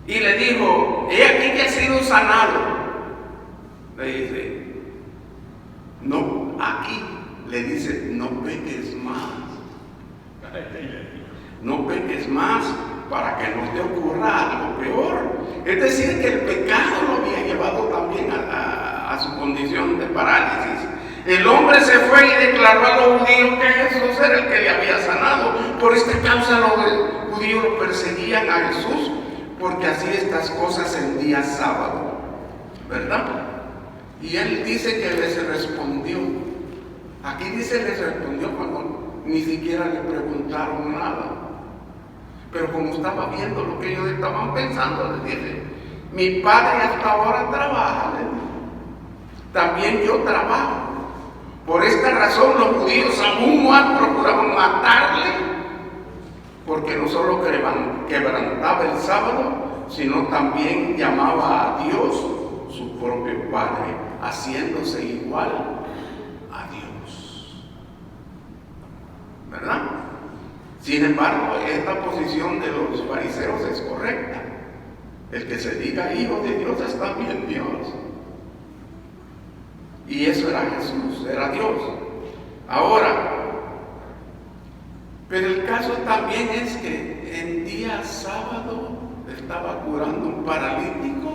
y le dijo: he aquí que ha sido sanado. Le dice: no, aquí le dice: no peques más. No peques más para que no te ocurra algo peor. Es decir, que el pecado lo había llevado también a su condición de parálisis. El hombre se fue y declaró a los judíos que Jesús era el que le había sanado. Por esta causa los judíos lo perseguían a Jesús, porque hacía estas cosas el día sábado, ¿verdad? Y él dice que les respondió. Aquí dice les respondió cuando ni siquiera le preguntaron nada. Pero como estaba viendo lo que ellos estaban pensando, les dice: mi padre hasta ahora trabaja, también yo trabajo. Por esta razón los judíos aún más procuraban matarle, porque no solo quebrantaba el sábado, sino también llamaba a Dios su propio Padre, haciéndose igual a Dios. ¿Verdad? Sin embargo, esta posición de los fariseos es correcta. El que se diga hijo de Dios es también Dios. Y eso era Jesús, era Dios. Ahora, Pero el caso también es que en día sábado estaba curando un paralítico,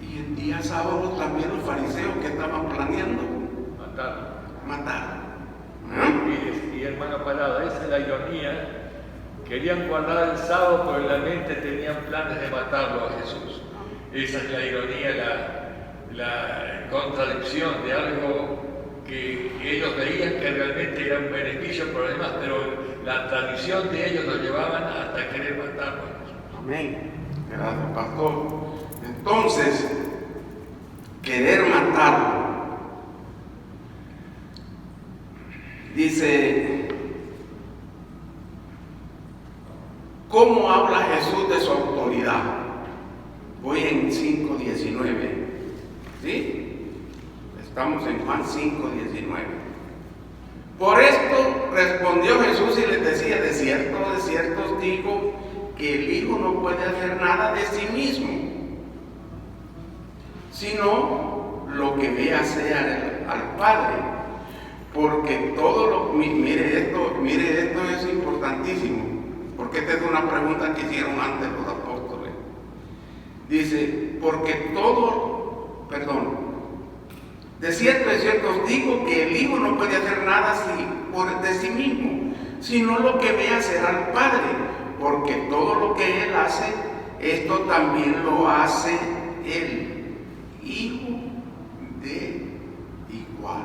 y en día sábado también los fariseos que estaban planeando matar. Y hermano Parada, esa es la ironía. Querían guardar el sábado, pero realmente tenían planes de matarlo a Jesús. Esa es la ironía, la contradicción de algo que ellos veían que realmente era un beneficio por demás, pero la tradición de ellos lo llevaban hasta querer matarlo. Amén. Gracias, pastor. Entonces, querer matarlo. Dice, ¿cómo habla Jesús de su autoridad? Voy en 5:19. ¿Sí? Estamos en Juan 5:19. Por esto respondió Jesús y les decía, de cierto os digo, que el Hijo no puede hacer nada de sí mismo, sino lo que ve hacer al Padre. Porque todo lo... Mire esto es importantísimo, porque esta es una pregunta que hicieron antes los apóstoles. Dice, de cierto os digo que el Hijo no puede hacer nada de sí mismo, sino lo que ve hacer al Padre, porque todo lo que Él hace, esto también lo hace el Hijo de igual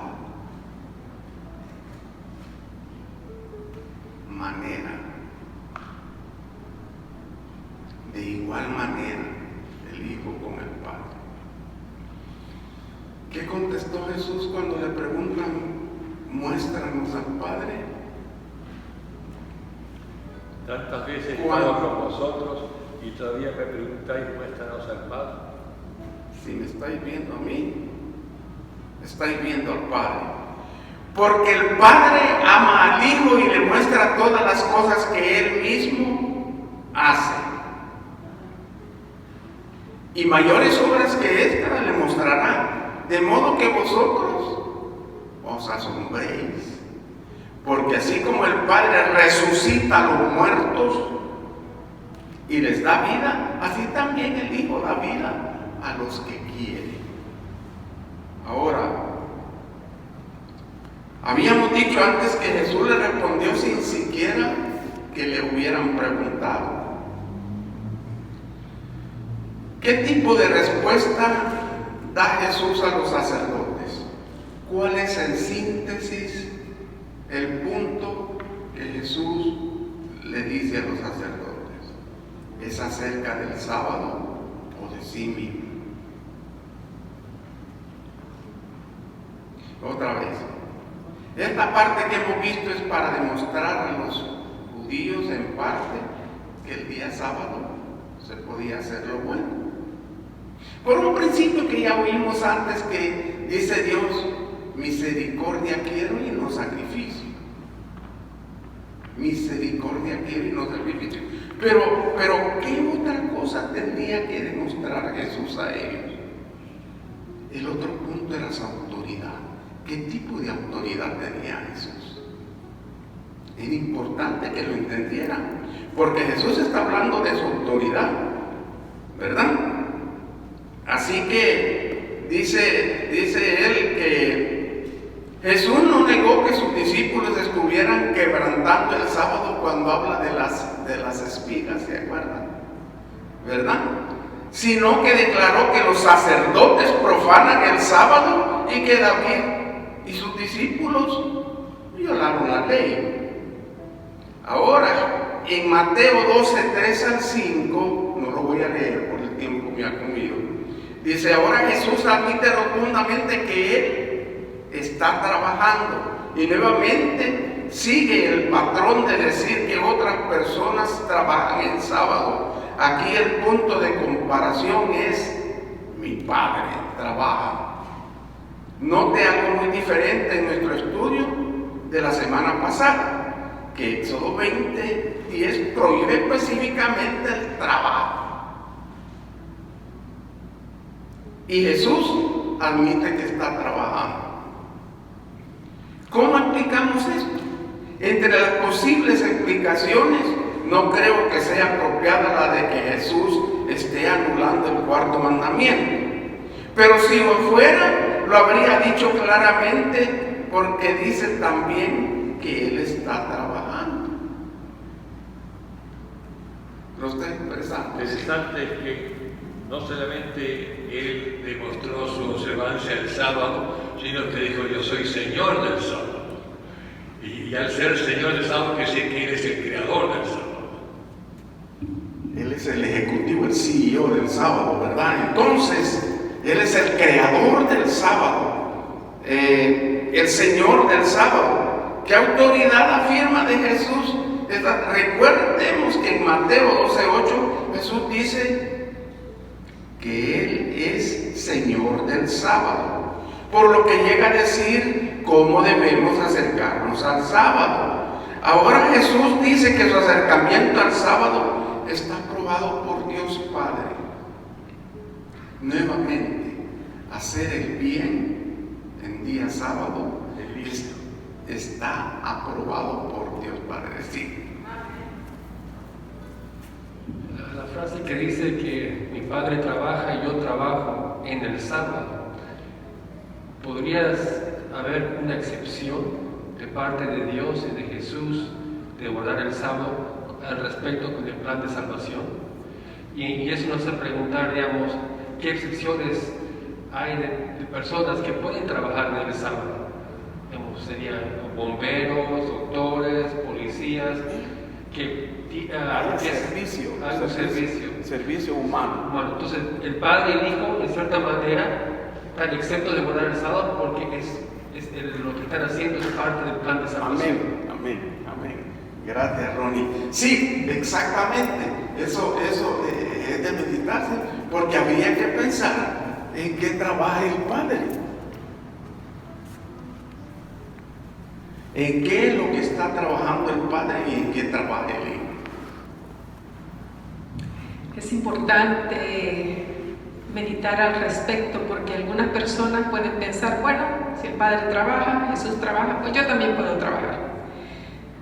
manera. De igual manera, el Hijo con el Padre. ¿Qué contestó Jesús cuando le preguntan, muéstranos al Padre? Tantas veces he estado con vosotros y todavía me preguntáis, muéstranos al Padre. Si me estáis viendo a mí, estáis viendo al Padre. Porque el Padre ama al Hijo y le muestra todas las cosas que Él mismo hace. Y mayores obras que esta le mostrará, de modo que vosotros os asombréis. Porque así como el Padre resucita a los muertos y les da vida, así también el Hijo da vida a los que quiere. Ahora, habíamos dicho antes que Jesús le respondió sin siquiera que le hubieran preguntado. ¿Qué tipo de respuesta da Jesús a los sacerdotes? ¿Cuál es en síntesis el punto que Jesús le dice a los sacerdotes? ¿Es acerca del sábado o de sí mismo? Otra vez, esta parte que hemos visto es para demostrar a los judíos en parte que el día sábado se podía hacer lo bueno. Por un principio que ya oímos antes, que dice Dios, misericordia quiero y no sacrificio. Misericordia quiero y no sacrificio. Pero ¿qué otra cosa tendría que demostrar Jesús a ellos? El otro punto era su autoridad. ¿Qué tipo de autoridad tenía Jesús? Era importante que lo entendieran, porque Jesús está hablando de su autoridad, ¿verdad? Así que dice él que Jesús no negó que sus discípulos estuvieran quebrantando el sábado cuando habla de las espigas, ¿se acuerdan? ¿Verdad? Sino que declaró que los sacerdotes profanan el sábado y que David y sus discípulos violaron la ley. Ahora, en Mateo 12, 3 al 5, no lo voy a leer por el tiempo que me ha comido, dice, ahora Jesús admite rotundamente que Él está trabajando y nuevamente sigue el patrón de decir que otras personas trabajan en sábado. Aquí el punto de comparación es, mi Padre trabaja. Note algo muy diferente en nuestro estudio de la semana pasada, que Éxodo 20:10 prohíbe específicamente el trabajo. Y Jesús admite que está trabajando. ¿Cómo explicamos esto? Entre las posibles explicaciones, no creo que sea apropiada la de que Jesús esté anulando el cuarto mandamiento. Pero si lo fuera, lo habría dicho claramente, porque dice también que Él está trabajando. ¿Lo está expresando? Interesante es que no solamente Él demostró su observancia del sábado, sino que dijo: yo soy Señor del sábado. Y al ser Señor del sábado, que sé que Él es el creador del sábado. Él es el ejecutivo, el CEO del sábado, ¿verdad? Entonces, Él es el creador del sábado, el Señor del sábado. ¿Qué autoridad afirma de Jesús? Recordemos que en Mateo 12:8 Jesús dice que Él es Señor del sábado, por lo que llega a decir cómo debemos acercarnos al sábado. Ahora Jesús dice que su acercamiento al sábado está aprobado por Dios Padre. Nuevamente, hacer el bien en día sábado está aprobado por Dios Padre. Sí. La frase que dice que mi Padre trabaja y yo trabajo en el sábado, ¿podrías haber una excepción de parte de Dios y de Jesús de guardar el sábado al respecto con el plan de salvación? Y eso nos hace preguntar, digamos, ¿qué excepciones hay de personas que pueden trabajar en el sábado? Digamos, serían bomberos, doctores, policías, que servicio humano. Bueno, entonces el Padre y el Hijo, en cierta manera, están exentos de guardar el sábado porque lo que están haciendo es parte del plan de salvación. Amén. Gracias, Ronnie. Sí, exactamente. Eso es de meditarse, porque habría que pensar en qué trabaja el Padre. ¿En qué es lo que está trabajando el Padre y en qué trabaja el Hijo? Es importante meditar al respecto, porque algunas personas pueden pensar, bueno, si el Padre trabaja, Jesús trabaja, pues yo también puedo trabajar.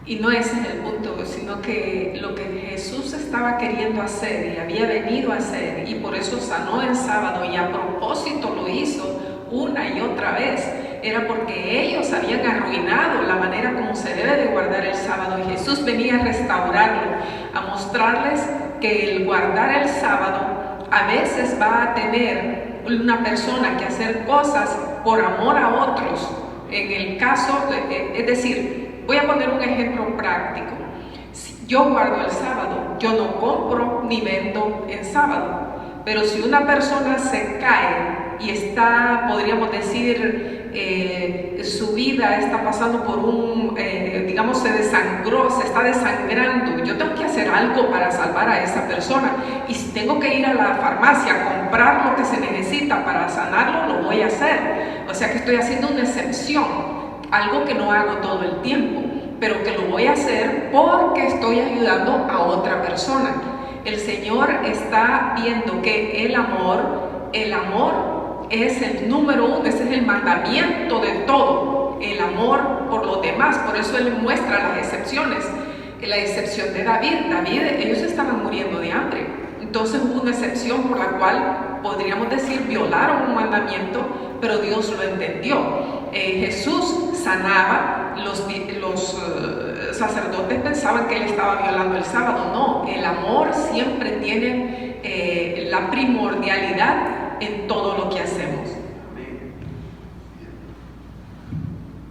Y no ese es el punto, sino que lo que Jesús estaba queriendo hacer y había venido a hacer, y por eso sanó el sábado y a propósito lo hizo una y otra vez, era porque ellos habían arruinado la manera como se debe de guardar el sábado, y Jesús venía a restaurarlo, a mostrarles que el guardar el sábado a veces va a tener una persona que hacer cosas por amor a otros. En el caso, es decir, voy a poner un ejemplo práctico. Si yo guardo el sábado, yo no compro ni vendo en sábado, pero si una persona se cae y está, podríamos decir, su vida está pasando por digamos, se desangró, se está desangrando, yo tengo que hacer algo para salvar a esa persona, y si tengo que ir a la farmacia a comprar lo que se necesita para sanarlo, lo voy a hacer. O sea que estoy haciendo una excepción, algo que no hago todo el tiempo, pero que lo voy a hacer porque estoy ayudando a otra persona. El Señor está viendo que el amor es el número uno, ese es el mandamiento de todo, el amor por los demás. Por eso Él muestra las excepciones. La excepción de David, ellos estaban muriendo de hambre, entonces hubo una excepción por la cual podríamos decir violaron un mandamiento, pero Dios lo entendió. Jesús sanaba, los sacerdotes pensaban que Él estaba violando el sábado. No, el amor siempre tiene la primordialidad en todo lo que hacemos.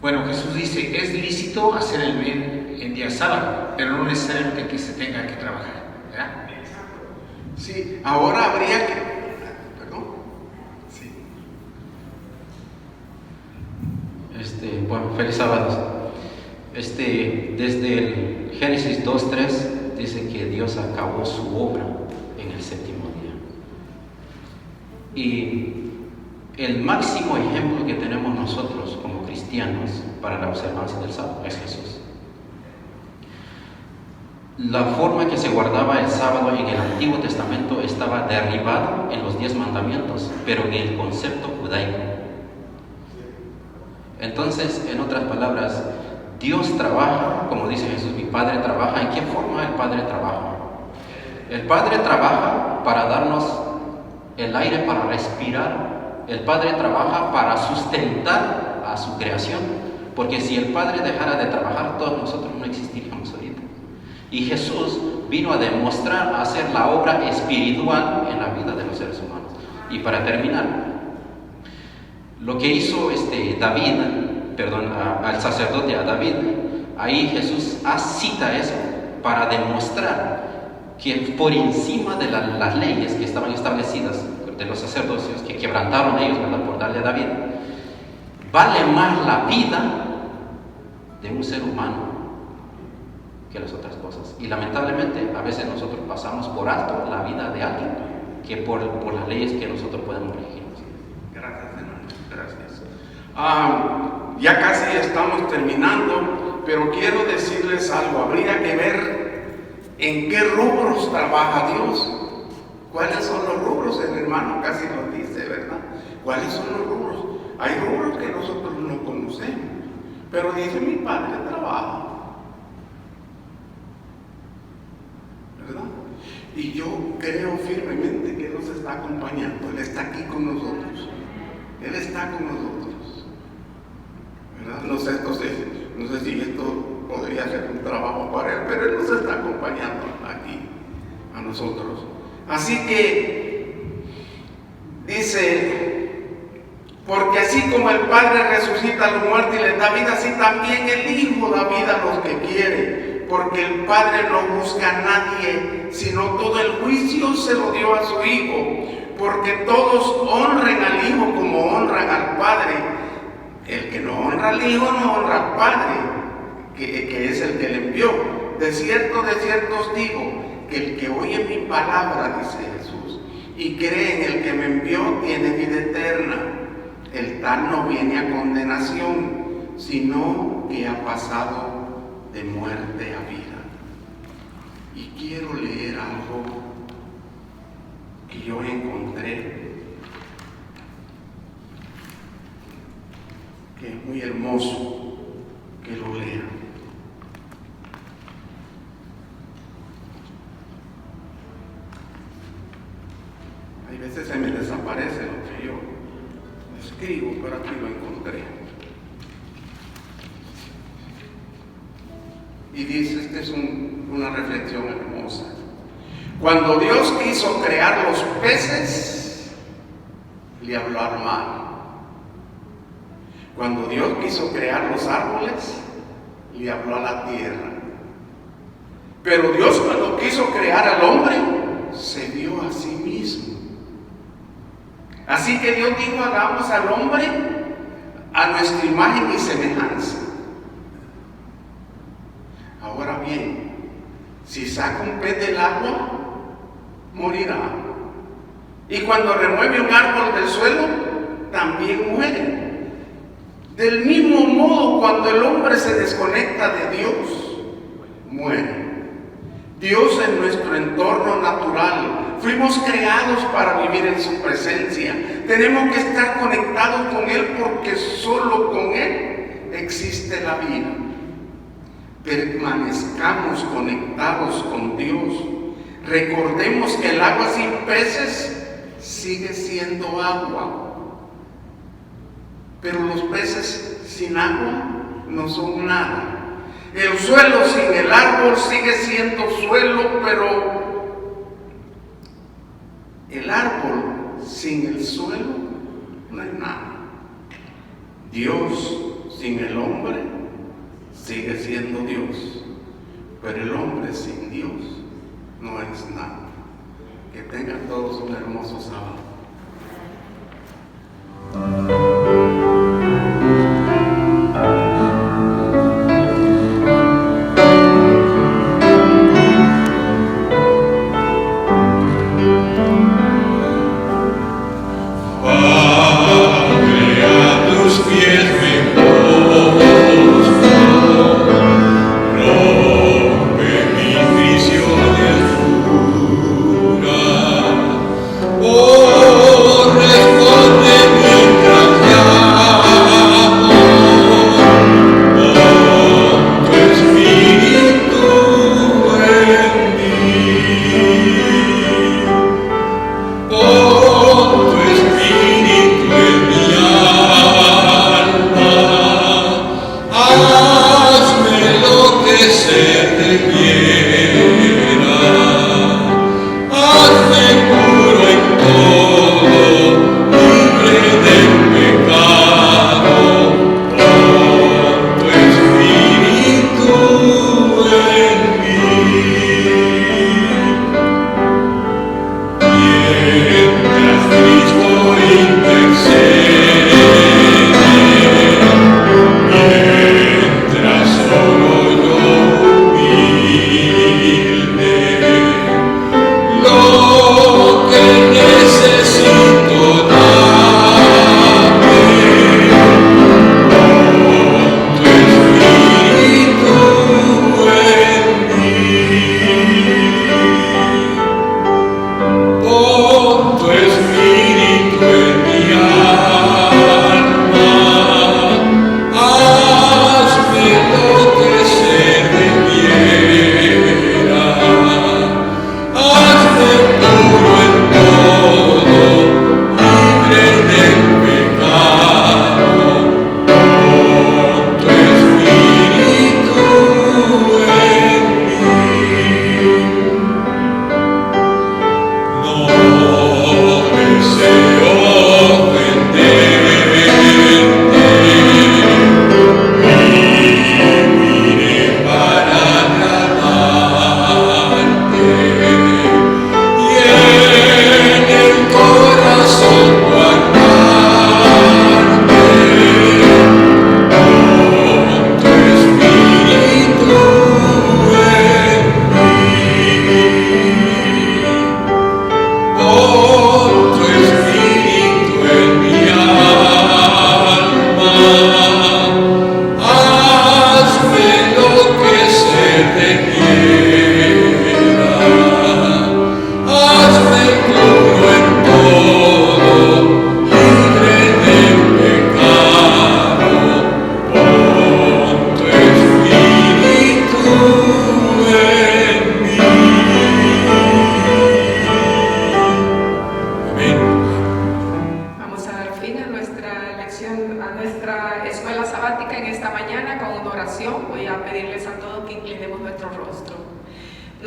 Bueno, Jesús dice, es lícito hacer el bien en día sábado, pero no necesariamente que se tenga que trabajar, ¿verdad? Sí, ahora habría que... ¿Perdón? Sí. Bueno, feliz sábado. Desde el Génesis 2:3 dice que Dios acabó su obra en el séptimo día. Y el máximo ejemplo que tenemos nosotros como cristianos para la observancia del sábado es Jesús. La forma que se guardaba el sábado en el Antiguo Testamento estaba derribado en los 10 mandamientos, pero en el concepto judaico. Entonces, en otras palabras, Dios trabaja, como dice Jesús, mi Padre trabaja. ¿En qué forma el Padre trabaja? El Padre trabaja para darnos el aire para respirar. El Padre trabaja para sustentar a su creación, porque si el Padre dejara de trabajar, todos nosotros no existiríamos ahorita. Y Jesús vino a demostrar, a hacer la obra espiritual en la vida de los seres humanos. Y para terminar, lo que hizo David, al sacerdote, a David, ahí Jesús cita eso para demostrar que por encima de las leyes que estaban establecidas de los sacerdocios, que quebrantaron ellos, ¿verdad?, por darle a David, vale más la vida de un ser humano que las otras cosas. Y lamentablemente a veces nosotros pasamos por alto la vida de alguien que por las leyes que nosotros podemos regir. Gracias, hermano. Gracias. Ya casi estamos terminando, pero quiero decirles algo. Habría que ver en qué rubros trabaja Dios. ¿Cuáles son los rubros? El hermano casi nos dice, ¿verdad? ¿Cuáles son los rubros? Hay rubros que nosotros no conocemos, pero dice mi Padre trabaja, ¿verdad? Y yo creo firmemente que Dios está acompañando. Él está aquí con nosotros. Él está con nosotros, ¿verdad? No sé si esto podría ser un trabajo para Él, pero Él nos está acompañando aquí a nosotros. Así que dice, porque así como el Padre resucita a los muertos y les da vida, así también el Hijo da vida a los que quiere, porque el Padre no busca a nadie, sino todo el juicio se lo dio a su Hijo, porque todos honren al Hijo como honran al Padre. El que no honra al Hijo no honra al Padre, que es el que le envió. De cierto os digo, que el que oye mi palabra, dice Jesús, y cree en el que me envió, tiene vida eterna. El tal no viene a condenación, sino que ha pasado de muerte a vida. Y quiero leer algo que yo encontré, que es muy hermoso que lo lean. Hay veces se me desaparece lo que yo escribo, pero aquí lo encontré. Y dice, esta es una reflexión hermosa. Cuando Dios quiso crear los peces, le habló al mar. Cuando Dios quiso crear los árboles, le habló a la tierra. Pero Dios, cuando quiso crear al hombre, se dio a sí mismo. Así que Dios dijo, hagamos al hombre a nuestra imagen y semejanza. Ahora bien, si saca un pez del agua, morirá. Y cuando remueve un árbol del suelo, también muere. Del mismo modo, cuando el hombre se desconecta de Dios, muere. Dios es nuestro entorno natural. Fuimos creados para vivir en su presencia. Tenemos que estar conectados con Él porque solo con Él existe la vida. Permanezcamos conectados con Dios. Recordemos que el agua sin peces sigue siendo agua. Pero los peces sin agua no son nada. El suelo sin el árbol sigue siendo suelo, pero el árbol sin el suelo no es nada. Dios sin el hombre sigue siendo Dios, pero el hombre sin Dios no es nada. Que tengan todos un hermoso sábado. Oh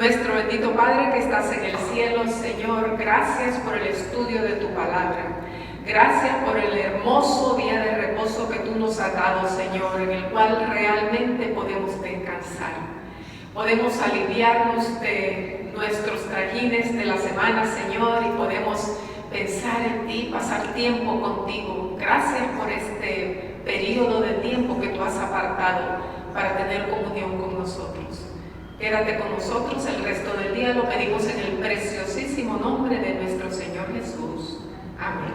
Nuestro bendito Padre que estás en el cielo, Señor, gracias por el estudio de tu palabra. Gracias por el hermoso día de reposo que tú nos has dado, Señor, en el cual realmente podemos descansar. Podemos aliviarnos de nuestros trajines de la semana, Señor, y podemos pensar en ti, pasar tiempo contigo. Gracias por este periodo de tiempo que tú has apartado para tener comunión con nosotros. Quédate con nosotros el resto del día, lo pedimos en el preciosísimo nombre de nuestro Señor Jesús. Amén.